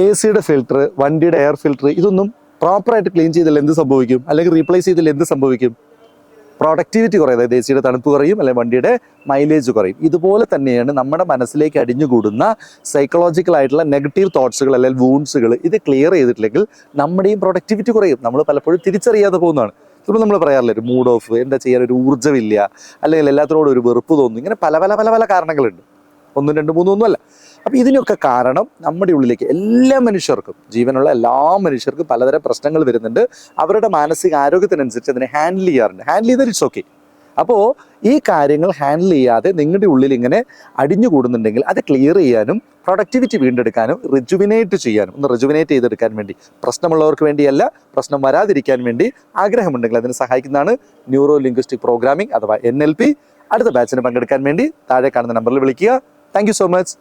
AC-യുടെ filter, വണ്ടിയുടെ air filter ഇതൊന്നും പ്രോപ്പറായിട്ട് ക്ലീൻ ചെയ്തില്ല എന്ത് സംഭവിക്കും? അല്ലെങ്കിൽ റീപ്ലേസ് ചെയ്തില്ല എന്ത് സംഭവിക്കും? പ്രൊഡക്ടിവിറ്റി കുറയും. അതായത് AC-യുടെ തണുപ്പ് കുറയും, അല്ലെങ്കിൽ വണ്ടിയുടെ മൈലേജ് കുറയും. ഇതുപോലെ തന്നെയാണ് നമ്മുടെ മനസ്സിലേക്ക് അടിഞ്ഞുകൂടുന്ന സൈക്കോളജിക്കൽ ആയിട്ടുള്ള നെഗറ്റീവ് തോട്ട്സുകൾ അല്ലെങ്കിൽ വൂൺസുകൾ. ഇത് ക്ലിയർ ചെയ്തിട്ടില്ലെങ്കിൽ നമ്മുടെയും പ്രൊഡക്ടിവിറ്റി കുറയും. നമ്മൾ പലപ്പോഴും തിരിച്ചറിയാതെ പോകുന്നതാണ്. ചിലപ്പോൾ നമ്മൾ പറയാറില്ല ഒരു മൂഡ് ഓഫ്, എന്താ ചെയ്യാൻ ഒരു ഊർജ്ജമില്ല, അല്ലെങ്കിൽ എല്ലാത്തിനോടും ഒരു വെറുപ്പ് തോന്നുന്നു. ഇങ്ങനെ പല പല പല പല കാരണങ്ങളുണ്ട്. 1, 2, 3 ഒന്നുമല്ല. അപ്പോൾ ഇതിനൊക്കെ കാരണം നമ്മുടെ ഉള്ളിലേക്ക് എല്ലാ മനുഷ്യർക്കും, ജീവനുള്ള എല്ലാ മനുഷ്യർക്കും പലതരം പ്രശ്നങ്ങൾ വരുന്നുണ്ട്. അവരുടെ മാനസിക ആരോഗ്യത്തിനനുസരിച്ച് അതിനെ ഹാൻഡിൽ ചെയ്യാറുണ്ട്. ഹാൻഡിൽ ചെയ്താൽ ഇറ്റ്സ് ഓക്കെ. അപ്പോൾ ഈ കാര്യങ്ങൾ ഹാൻഡിൽ ചെയ്യാതെ നിങ്ങളുടെ ഉള്ളിൽ ഇങ്ങനെ അടിഞ്ഞുകൂടുന്നുണ്ടെങ്കിൽ അത് ക്ലിയർ ചെയ്യാനും പ്രൊഡക്ടിവിറ്റി വീണ്ടെടുക്കാനും റിജുവിനേറ്റ് ചെയ്യാനും, ഒന്ന് റിജുവിനേറ്റ് ചെയ്തെടുക്കാൻ വേണ്ടി, പ്രശ്നമുള്ളവർക്ക് വേണ്ടിയല്ല, പ്രശ്നം വരാതിരിക്കാൻ വേണ്ടി ആഗ്രഹമുണ്ടെങ്കിൽ അതിന് സഹായിക്കുന്നതാണ് ന്യൂറോ ലിംഗ്വിസ്റ്റിക് പ്രോഗ്രാമിംഗ് അഥവാ NLP. അടുത്ത ബാച്ചിന് പങ്കെടുക്കാൻ വേണ്ടി താഴെ കാണുന്ന നമ്പറിൽ വിളിക്കുക. Thank you so much.